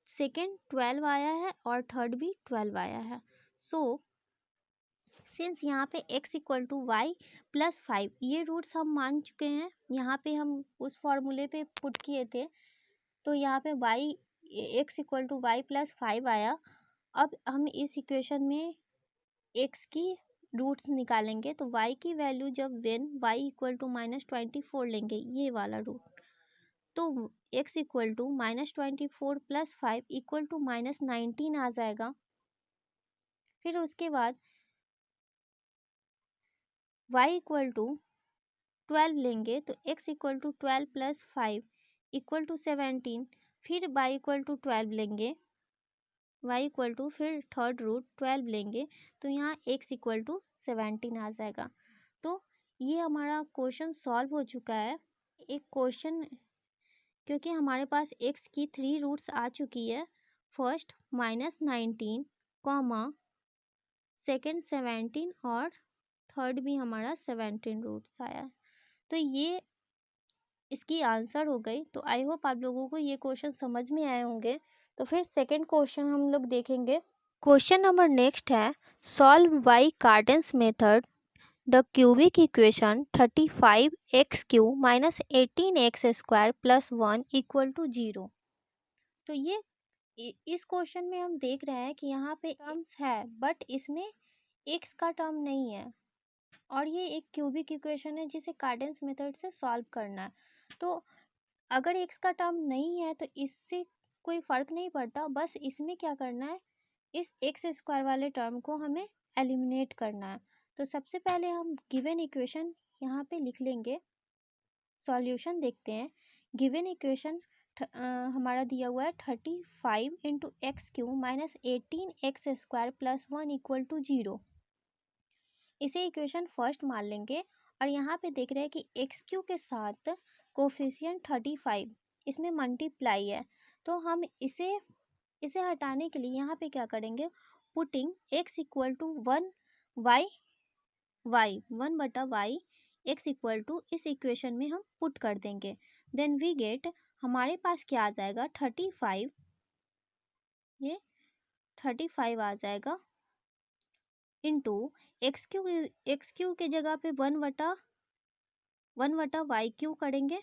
second 12 आया है, और थर्ड भी 12 आया है। सो सिंस यहाँ पे x equal to Y plus 5 ये रूट्स हम मान चुके हैं, यहाँ पे हम उस फॉर्मूले पे पुट किए थे, तो यहाँ पे x equal to Y plus 5 आया। अब हम इस इक्वेशन में x की रूट्स निकालेंगे, तो y की वैल्यू जब वेन y इक्वल टू -24 लेंगे, ये वाला रूट, तो x equal to -24 plus 5 equal to -19 आ जाएगा। फिर उसके बाद y इक्वल टू 12 लेंगे, तो x equal to 12 plus 5 equal to 17, फिर y इक्वल टू 12 लेंगे, y इक्वल टू फिर थर्ड रूट 12 लेंगे, तो यहाँ x इक्वल टू 17 आ जाएगा। तो ये हमारा क्वेश्चन सॉल्व हो चुका है। एक क्वेश्चन, क्योंकि हमारे पास x की 3 रूट्स आ चुकी है, फर्स्ट -19, कॉमा सेकेंड 17 और थर्ड भी हमारा 17 रूट्स आया। तो ये इसकी आंसर हो गई। तो आई होप आप लोगों को ये क्वेश्चन समझ में आए होंगे। तो फिर सेकंड क्वेश्चन हम लोग देखेंगे। क्वेश्चन नंबर नेक्स्ट है, solve by Cardan's method the cubic equation 35x³ minus 18x² plus 1 equal to 0। तो ये इस क्वेश्चन में हम देख रहे हैं कि यहाँ पे टर्म्स है बट इसमें x का टर्म नहीं है और ये एक क्यूबिक इक्वेशन है जिसे कार्टेन्स मेथड से सॉल्व करना है। तो अगर x का टर्म नहीं है तो इससे कोई फ़र्क नहीं पड़ता, बस इसमें क्या करना है, इस x² वाले टर्म को हमें एलिमिनेट करना है। तो सबसे पहले हम गिवन इक्वेशन यहाँ पे लिख लेंगे। सॉल्यूशन देखते हैं। गिवन इक्वेशन हमारा दिया हुआ है 35 into x³ minus 18x² plus 1 equal to 0। इसे इक्वेशन फर्स्ट मान लेंगे और यहाँ पे देख रहे हैं कि x³ के साथ कोफिशिएंट 35 इसमें मल्टीप्लाई है। तो हम इसे हटाने के लिए यहाँ पे क्या करेंगे, putting x equal to 1 y 1/y x equal to इस इक्वेशन में हम पुट कर देंगे। देन वी गेट, हमारे पास क्या आ जाएगा 35, ये 35 आ जाएगा इंटू x³ के जगह पे 1/y³ करेंगे,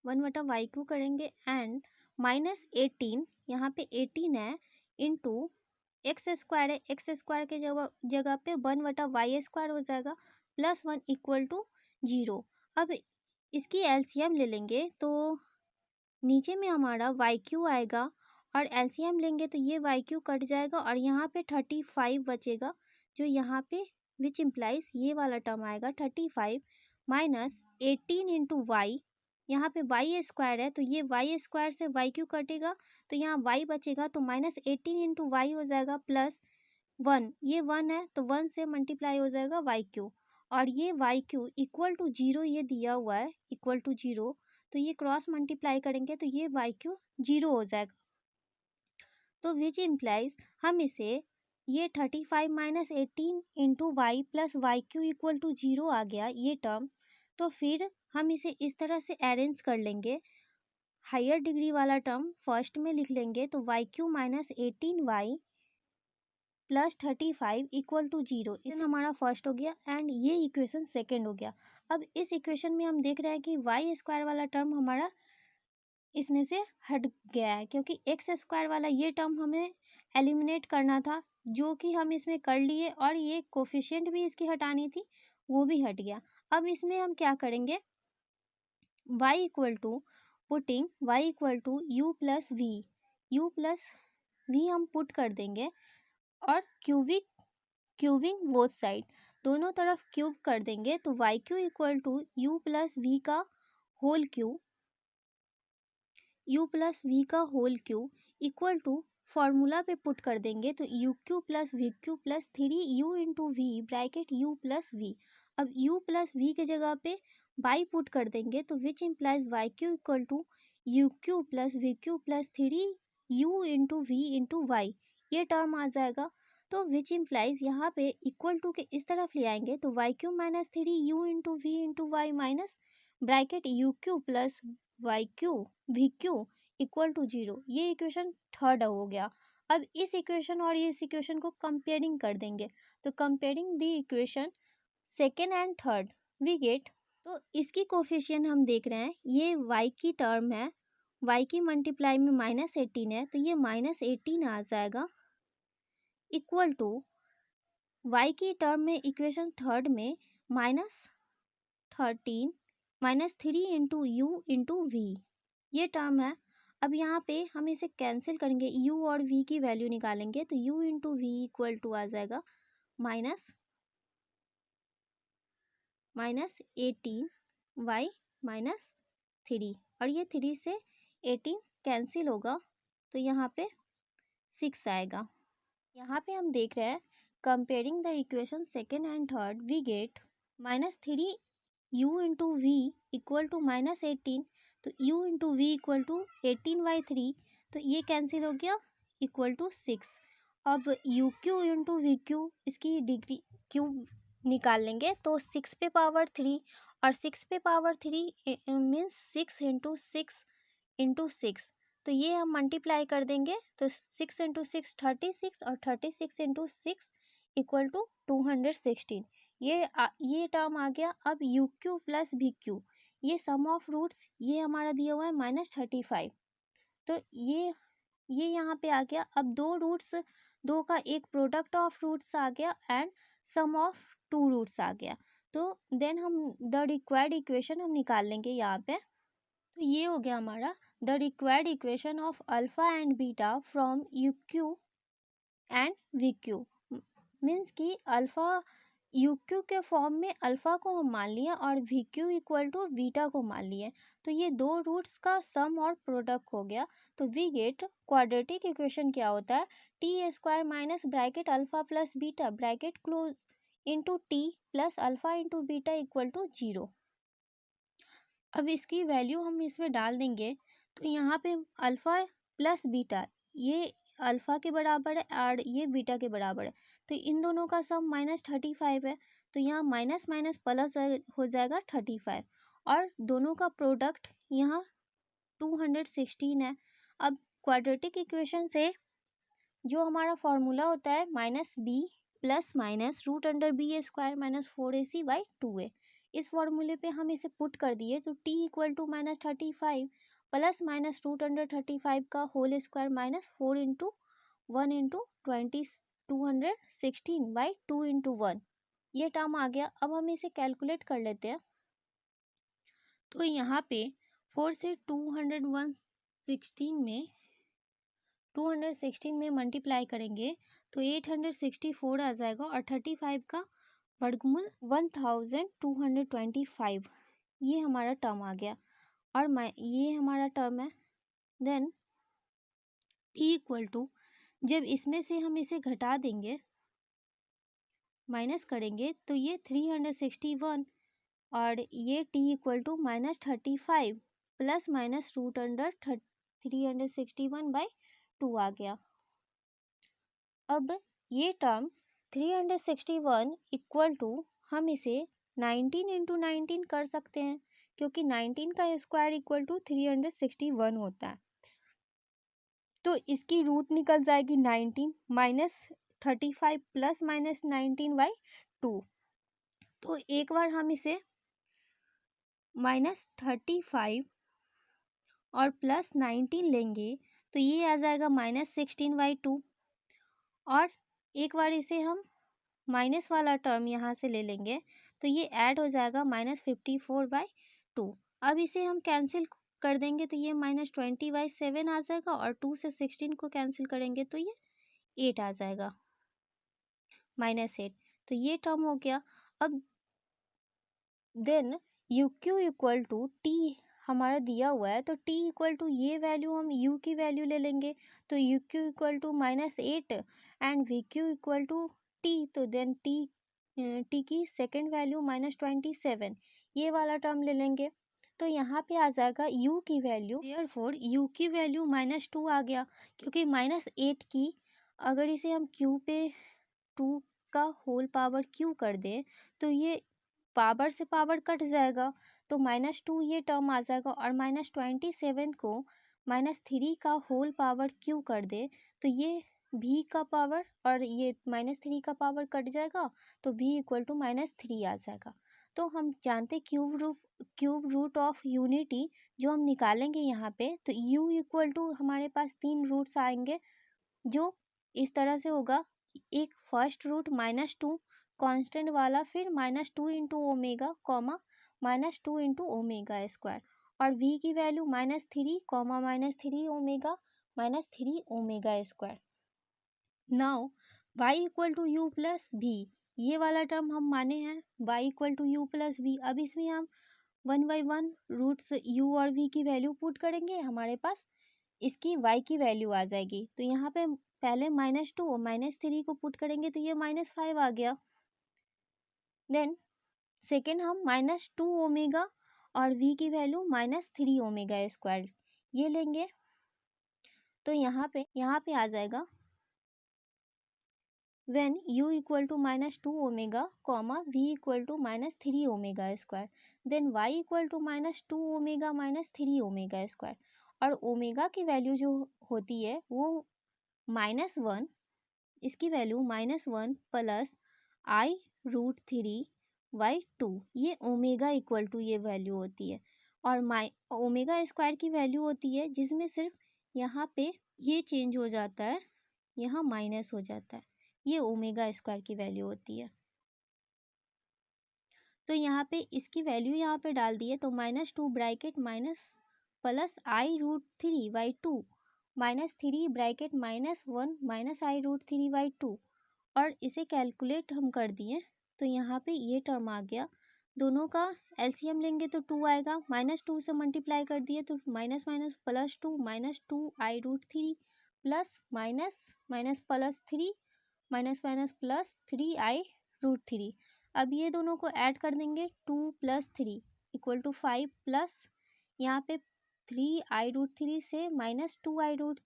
1/y³ करेंगे एंड माइनस 18, यहाँ पे 18 है, इंटू x² है, x² के जगह पे 1/y² हो जाएगा प्लस 1 इक्वल टू 0। अब इसकी एलसीएम ले लेंगे तो नीचे में हमारा y³ आएगा और एलसीएम लेंगे तो ये y³ कट जाएगा और यहाँ पे 35 बचेगा, जो यहाँ पे विच इम्प्लाइज ये वाला टर्म आएगा 35 माइनस 18 इंटू वाई, यहाँ पे y² है तो ये y² से y³ कटेगा तो यहाँ y बचेगा तो माइनस 18 इंटू वाई हो जाएगा प्लस 1, ये 1 है तो 1 से मल्टीप्लाई हो जाएगा y³ और ये y³ इक्वल टू 0 ये दिया हुआ है इक्वल टू 0, तो ये क्रॉस मल्टीप्लाई करेंगे तो ये y³ 0 हो जाएगा। तो विच इम्प्लाइज हम इसे ये 35 minus 18 into y plus y³ equal to 0 आ गया ये टर्म। तो फिर हम इसे इस तरह से अरेंज कर लेंगे, हायर डिग्री वाला टर्म फर्स्ट में लिख लेंगे तो y³ minus 18y plus 35 equal to 0, इस हमारा फर्स्ट हो गया एंड ये इक्वेशन सेकेंड हो गया। अब इस इक्वेशन में हम देख रहे हैं कि y² वाला टर्म हमारा इसमें से हट गया है क्योंकि x² वाला ये टर्म हमें एलिमिनेट करना था, जो कि हम इसमें कर लिए और ये कोफिशिएंट भी इसकी हटानी थी, वो भी हट गया। अब इसमें हम क्या करेंगे, y equal to putting y equal to u plus v हम पुट कर देंगे और क्यूबिंग बोथ साइड दोनों तरफ क्यूब कर देंगे तो y³ equal to u plus v का whole cube equal to formula पे पुट कर देंगे तो u³ plus v³ plus 3u into we bracket u plus v। अब u प्लस v के जगह पे y पुट कर देंगे तो which implies y³ equal to u³ plus v³ plus 3u into v into y, ये टर्म आ जाएगा। तो विच इम्प्लाइज यहाँ पे इक्वल टू के इस तरफ ले आएंगे तो y³ minus 3u into v into y minus bracket u³ plus v³ equal to 0, ये इक्वेशन थर्ड हो गया। अब इस इक्वेशन और इस इक्वेशन को कंपेयरिंग कर देंगे तो comparing the equation second and third we get, तो इसकी कोफिशिएंट हम देख रहे हैं ये y की टर्म है, y की मल्टीप्लाई में माइनस 18 है तो ये माइनस 18 आ जाएगा इक्वल टू y की टर्म में इक्वेशन थर्ड में minus 3 into u into v, ये टर्म है। अब यहाँ पे हम इसे कैंसिल करेंगे, u और v की वैल्यू निकालेंगे तो u into we equal to आ जाएगा माइनस 18 y माइनस 3 और ये 3 से 18 कैंसिल होगा तो यहाँ पे 6 आएगा। यहाँ पे हम देख रहे हैं comparing the equation second and third we get minus 3u into we equal to minus 18, तो u into we equal to 18/3, तो ये कैंसिल हो गया इक्वल टू 6 अब you Q into v Q, इसकी डिग्री क्यूब निकाल लेंगे तो 6 पे पावर 3, और 6 पे पावर 3 मीन्स 6 इंटू 6 इंटू 6, तो ये हम मल्टीप्लाई कर देंगे तो 6 इंटू 6 36, और 36 इंटू 6 इक्वल टू 216। ये टर्म आ गया। अब you cube plus we cube, ये सम ऑफ रूट्स ये हमारा दिया हुआ है -35, तो ये यहाँ पे आ गया। अब दो रूट्स, दो का एक प्रोडक्ट ऑफ रूट्स आ गया and sum of two roots आ गया, तो देन हम द रिक्वायर्ड इक्वेशन हम निकाल लेंगे यहाँ पे। तो ये हो गया हमारा the required equation of alpha and beta from u q and v q, means कि अल्फा यू क्यू के फॉर्म में अल्फा को हम मान लिए और v Q equal to beta को मान लिए, तो ये दो रूट्स का सम और प्रोडक्ट हो गया। तो वी गेट क्वाड्रेटिक इक्वेशन क्या होता है, t square minus bracket alpha plus beta bracket close into t plus alpha into beta equal to 0। अब इसकी वैल्यू हम इसमें डाल देंगे तो यहाँ पे अल्फ़ा प्लस बीटा, ये अल्फ़ा के बराबर है और ये बीटा के बराबर है, तो इन दोनों का सम -35 है, तो यहाँ माइनस माइनस प्लस हो जाएगा 35, और दोनों का प्रोडक्ट यहाँ 216 है। अब क्वाड्रेटिक इक्वेशन से जो हमारा फॉर्मूला होता है -b plus minus root under B square -4ac/2a, इस फॉर्मूले पे हम इसे पुट कर दिए तो t equal to -35 plus minus root under 35 का whole square -4 into 1 into 216/2 into 1, ये टर्म आ गया। अब हम इसे कैलकुलेट कर लेते हैं, तो यहाँ पे 4 से 216 में मल्टीप्लाई करेंगे तो 864 आ जाएगा, और 35 का वर्गमूल 1225, ये हमारा टर्म आ गया, और ये हमारा टर्म है। देन t इक्वल टू, जब इसमें से हम इसे घटा देंगे माइनस करेंगे तो ये 361, और ये t equal to -35 plus minus root under 361/2 आ गया। अब ये टर्म 361 इक्वल टू, हम इसे 19 इंटू 19 कर सकते हैं, क्योंकि 19 का स्क्वायर इक्वल टू 361 होता है, तो इसकी रूट निकल जाएगी 19 -35 प्लस -19/2, तो एक बार हम इसे -35 और प्लस 19 लेंगे तो ये आ जाएगा -16/2, और एक बार इसे हम माइनस वाला टर्म यहाँ से ले लेंगे तो ये ऐड हो जाएगा -54/2। अब इसे हम कैंसिल कर देंगे तो ये -20/7 आ जाएगा, और 2 से 16 को कैंसिल करेंगे तो ये 8 आ जाएगा, -8, तो ये टर्म हो गया। अब then u q equal to t हमारा दिया हुआ है, तो t इक्वल टू ये वैल्यू हम u की वैल्यू ले लेंगे, तो u q equal to -8 and v Q equal to t, तो देन t की सेकेंड वैल्यू -27, ये वाला टर्म ले लेंगे, तो यहाँ पे आ जाएगा u की वैल्यू, देयरफॉर u की वैल्यू -2 आ गया, क्योंकि -8 की अगर इसे हम q पे 2 का होल पावर q कर दें तो ये पावर से पावर कट जाएगा, तो -2 ये टर्म आ जाएगा, और -27 को -3 का होल पावर क्यू कर दे तो ये v का पावर और ये -3 का पावर कट जाएगा, तो v इक्वल टू -3 आ जाएगा। तो हम जानते क्यूब रूट ऑफ यूनिटी जो हम निकालेंगे यहाँ पे, तो u इक्वल टू हमारे पास 3 रूट्स आएंगे जो इस तरह से होगा, एक फर्स्ट रूट -2 कांस्टेंट वाला, फिर -2 into omega comma -2 into omega square, और v की value -3 comma -3 omega -3 omega square. Now y equal to you plus v, ये वाला टर्म हम माने हैं y equal to you plus v। अब इसमें हम 1 बाई 1 रूट्स u और v की वैल्यू पुट करेंगे, हमारे पास इसकी y की वैल्यू आ जाएगी, तो यहाँ पे पहले -2 और -3 को पुट करेंगे तो ये -5 आ गया। देन सेकेंड हम -2 ओमेगा और v की वैल्यू -3 ओमेगा स्क्वायर ये लेंगे, तो यहाँ पे आ जाएगा when u equal to minus 2 omega comma v equal to minus 3 omega square, then y equal to minus 2 omega minus 3 omega square। और ओमेगा की वैल्यू जो होती है वो -1, इसकी वैल्यू -1 प्लस आई रूट 3 बाई 2, ये ओमेगा इक्वल टू ये वैल्यू होती है। और ओमेगा स्क्वायर की वैल्यू होती है जिसमें सिर्फ यहाँ पे ये चेंज हो जाता है, यहाँ माइनस हो जाता है, ये ओमेगा स्क्वायर की वैल्यू होती है। तो यहाँ पे इसकी वैल्यू यहाँ पे डाल दी है, तो -2 bracket minus plus i root 3 by 2 -3 bracket -1 minus I root 3 by 2, और इसे कैलकुलेट हम कर दिए तो यहाँ पे ये टर्म आ गया। दोनों का एलसीएम लेंगे तो 2 आएगा, -2 से मल्टीप्लाई कर दिए तो minus minus plus 2 -2 I root 3 plus minus minus plus 3 minus minus plus 3 I root 3। अब ये दोनों को ऐड कर देंगे, 2 + 3 इक्वल टू 5 प्लस यहाँ पे 3 आई रूट 3 से -2 आई रूट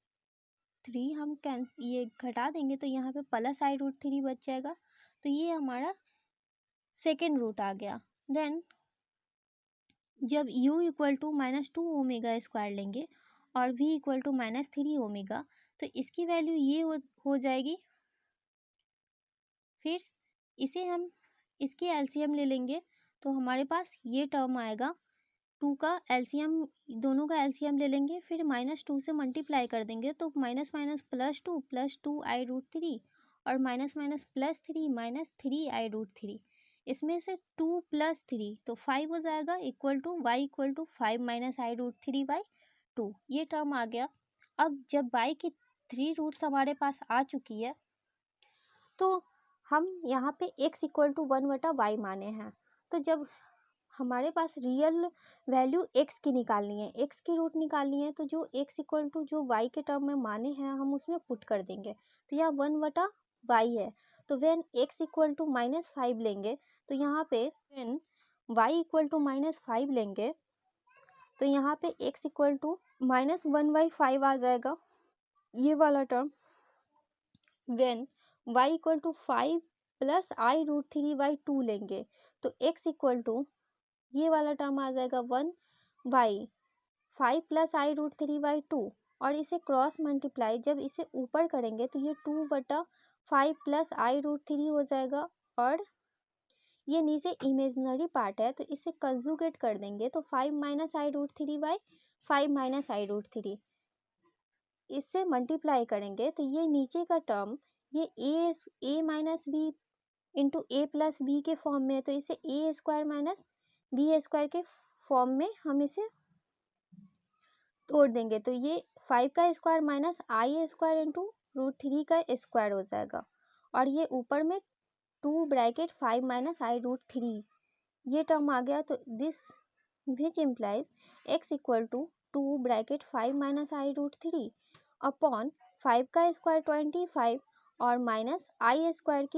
3 हम ये घटा देंगे तो यहाँ पे प्लस आई रूट 3 बच जाएगा। तो ये हमारा सेकेंड रूट आ गया। देन जब u equal to -2 omega square लेंगे और v इक्वल टू -3 ओमेगा, तो इसकी वैल्यू ये हो जाएगी। फिर इसे हम इसके एलसीएम ले लेंगे तो हमारे पास ये टर्म आएगा। 2 का एलसीएम, दोनों का एलसीएम ले लेंगे, फिर -2 से मल्टीप्लाई कर देंगे तो minus minus plus 2 I root 3 और minus minus plus 3 I root 3। इसमें से 2 + 3 तो 5 हो जाएगा, equal to y equal to 5 minus I root 3 by 2, ये टर्म आ गया। अब जब y की 3 रूट्स हमारे पास आ चुकी है तो हम यहाँ पे x इक्वल टू 1/y माने हैं। तो जब हमारे पास रियल वैल्यू x की निकालनी है, x की रूट निकालनी है, तो जो x इक्वल टू जो y के टर्म में माने हैं हम उसमें पुट कर देंगे। तो यहाँ 1/y है, तो व्हेन x इक्वल टू -5 लेंगे तो यहाँ पे व्हेन y इक्वल टू -5 लेंगे तो यहाँ पे x इक्वल टू -1/5 आ जाएगा, ये वाला term. When y equal to 5 plus i root 3 by 2 लेंगे तो x इक्वल टू ये वाला टर्म आ जाएगा 1/5 प्लस आई रूट 3 बाई 2, और इसे क्रॉस मल्टीप्लाई जब इसे ऊपर करेंगे तो ये 2/5 प्लस आई रूट 3 हो जाएगा, और ये नीचे इमेजिनरी पार्ट है तो इसे कंजुगेट कर देंगे तो 5 minus I root 3 by 5 minus I root 3, इससे मल्टीप्लाई करेंगे तो ये नीचे का टर्म ये a minus b into a plus b के फॉर्म में है, तो इसे a square minus b square के फॉर्म में हम इसे तोड़ देंगे। तो ये 5 का square minus i square into root 3 का स्क्वायर हो जाएगा, और ये ऊपर में 2 ब्रैकेट 5 माइनस आई रूट 3 ये टर्म आ गया। तो this which implies x equal to 2 bracket 5 minus I root 3 upon 5 का स्क्वायर 25 और minus i square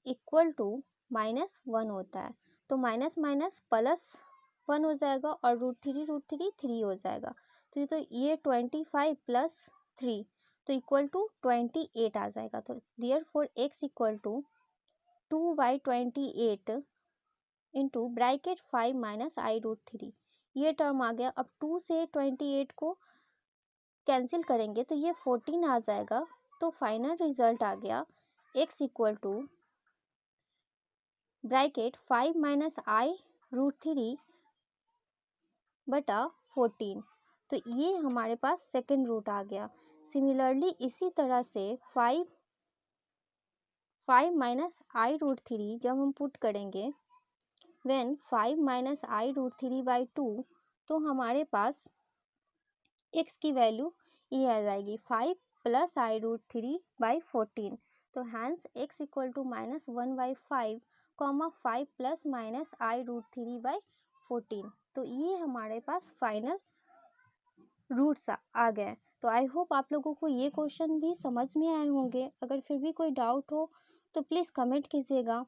equal to -1 होता है, तो माइनस माइनस +1 हो जाएगा और रूट थ्री 3 हो जाएगा। तो ये 25 प्लस 3 तो इक्वल टू 28 आ जाएगा। तो therefore x equal to 2/28 into bracket 5 minus I root 3, ये टर्म आ गया। अब 2 से 28 को कैंसिल करेंगे तो ये 14 आ जाएगा। तो फाइनल रिजल्ट आ गया x equal to bracket 5 minus I root 3 बटा 14। तो ये हमारे पास सेकेंड रूट आ गया। सिमिलरली इसी तरह से 5 माइनस आई रूट 3 जब हम पुट करेंगे when 5 minus I root 3 by 2, तो हमारे पास x की वैल्यू ये आ जाएगी 5 प्लस आई रूट 3 बाई 14। तो hence x equal to -1/5 5 plus minus I root 3 by 14। तो ये हमारे पास फाइनल रूट्स आ गए। तो आई होप आप लोगों को ये क्वेश्चन भी समझ में आए होंगे। अगर फिर भी कोई डाउट हो तो प्लीज़ कमेंट कीजिएगा।